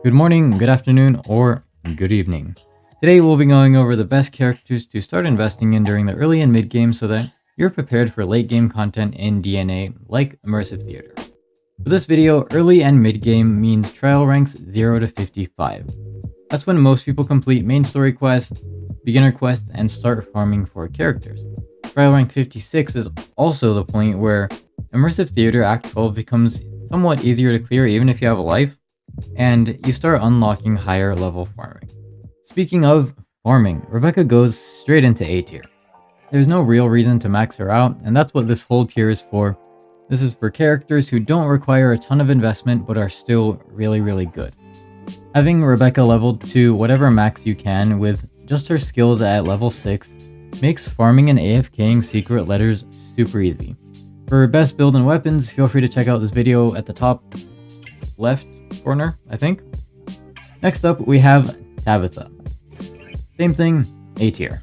Good morning, good afternoon, or good evening. Today we'll be going over the best characters to start investing in during the early and mid game so that you're prepared for late game content in DNA like Immersive Theater. For this video, early and mid game means trial ranks 0 to 55. That's when most people complete main story quests, beginner quests, and start farming for characters. Trial rank 56 is also the point where Immersive Theater Act 12 becomes somewhat easier to clear even if you have a life, and you start unlocking higher level farming. Speaking of farming, Rebecca goes straight into A tier. There's no real reason to max her out, and that's what this whole tier is for. This is for characters who don't require a ton of investment but are still really good. Having Rebecca leveled to whatever max you can with just her skills at level 6 makes farming and AFKing secret letters super easy. For best build and weapons, feel free to check out this video at the top left corner, I think. Next up, we have Tabitha. Same thing, A tier.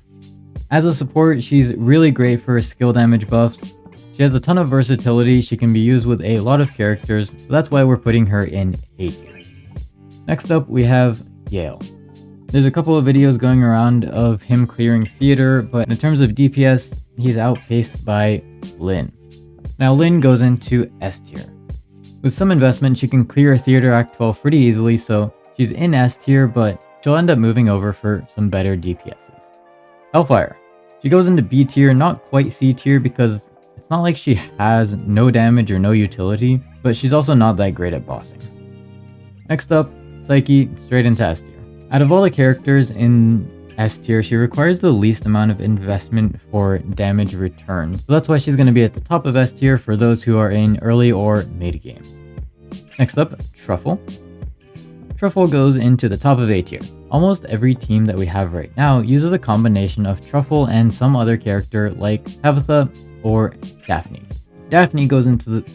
As a support, she's really great for skill damage buffs. She has a ton of versatility, she can be used with a lot of characters, so that's why we're putting her in A tier. Next up, we have Yale. There's a couple of videos going around of him clearing theater, but in terms of DPS, he's outpaced by Lynn. Now Lynn goes into S tier. With some investment, she can clear Theater Act 12 pretty easily, so she's in S tier, but she'll end up moving over for some better DPSs. Hellfire. She goes into B tier, not quite C tier because it's not like she has no damage or no utility, but she's also not that great at bossing. Next up, Psyche, straight into S tier. Out of all the characters in S tier, she requires the least amount of investment for damage returns, so that's why she's going to be at the top of S tier for those who are in early or mid game. Next up, Truffle. Truffle goes into the top of A tier. Almost every team that we have right now uses a combination of Truffle and some other character like Tabitha or Daphne. Daphne goes into the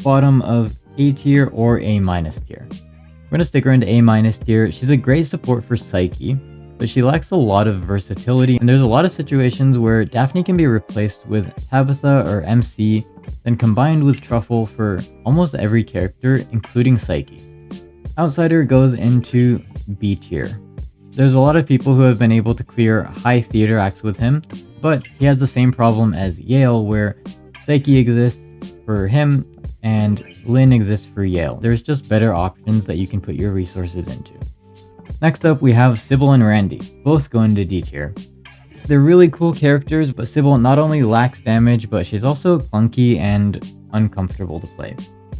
bottom of A tier or A minus tier. We're going to stick her into A minus tier. She's a great support for Psyche, but she lacks a lot of versatility, and there's a lot of situations where Daphne can be replaced with Tabitha or MC, then combined with Truffle for almost every character, including Psyche. Outsider goes into B tier. There's a lot of people who have been able to clear high theater acts with him, but he has the same problem as Yale, where Psyche exists for him and Lynn exists for Yale. There's just better options that you can put your resources into. Next up, we have Sybil and Randy, both go into D tier. They're really cool characters, but Sybil not only lacks damage, but she's also clunky and uncomfortable to play.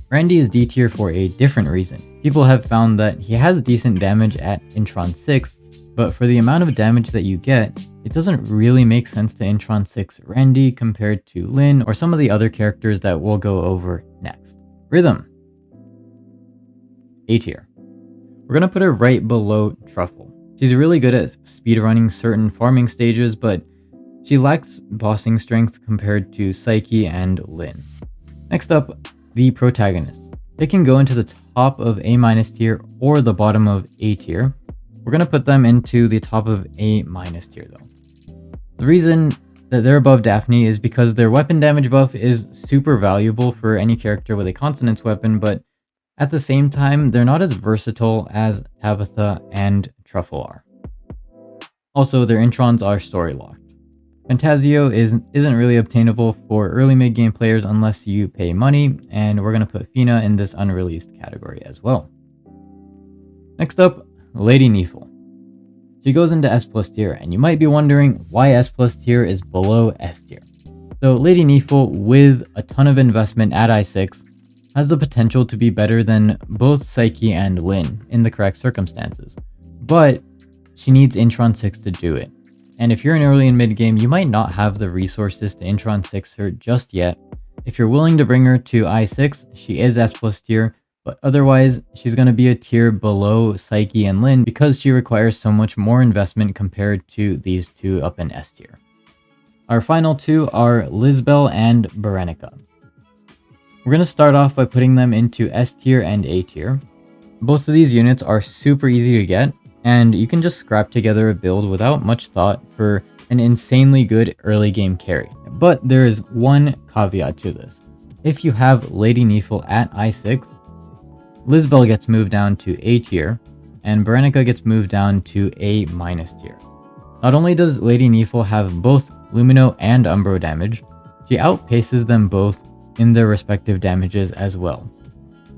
Randy is D tier for a different reason. People have found that he has decent damage at Intron 6, but for the amount of damage that you get, it doesn't really make sense to Intron 6 Randy compared to Lynn or some of the other characters that we'll go over next. Rhythm. A tier. We're going to put her right below Truffle. She's really good at speedrunning certain farming stages, but she lacks bossing strength compared to Psyche and Lynn. Next up, the protagonists. They can go into the top of A minus tier or the bottom of A tier. We're going to put them into the top of A minus tier though. The reason that they're above Daphne is because their weapon damage buff is super valuable for any character with a consonance weapon, but at the same time, they're not as versatile as Tabitha and Truffle are. Also, their introns are story locked. Fantasio isn't really obtainable for early mid game players unless you pay money, and we're going to put Fina in this unreleased category as well. Next up, Lady Neefle. She goes into S plus tier, and you might be wondering why S plus tier is below S tier. So Lady Neefle, with a ton of investment at I6, has the potential to be better than both Psyche and Lynn in the correct circumstances, but she needs Intron 6 to do it. And if you're in early and mid game, you might not have the resources to Intron 6 her just yet. If you're willing to bring her to I6, she is S plus tier, but otherwise she's going to be a tier below Psyche and Lynn because she requires so much more investment compared to these two up in S tier. Our final two are Lisbel and Berenica. We're going to start off by putting them into S tier and A tier. Both of these units are super easy to get, and you can just scrap together a build without much thought for an insanely good early game carry. But there is one caveat to this. If you have Lady Neefle at I6, Lisbel gets moved down to A tier, and Berenica gets moved down to A- tier. Not only does Lady Nifl have both Lumino and Umbro damage, she outpaces them both in their respective damages as well.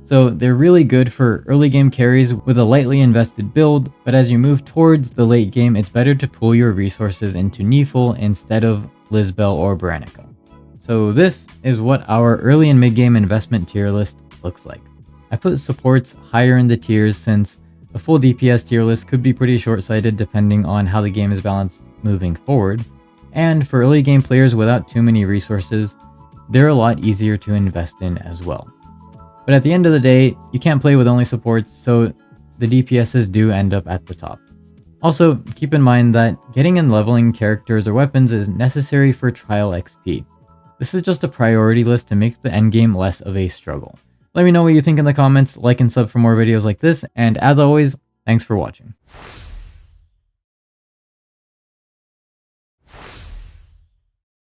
So they're really good for early game carries with a lightly invested build, but as you move towards the late game, it's better to pool your resources into Nifl instead of Lisbel or Berenica. So this is what our early and mid game investment tier list looks like. I put supports higher in the tiers since a full DPS tier list could be pretty short-sighted depending on how the game is balanced moving forward, and for early game players without too many resources, they're a lot easier to invest in as well. But at the end of the day, you can't play with only supports, so the DPSs do end up at the top. Also, keep in mind that getting and leveling characters or weapons is necessary for trial XP. This is just a priority list to make the endgame less of a struggle. Let me know what you think in the comments, like and sub for more videos like this, and as always, thanks for watching.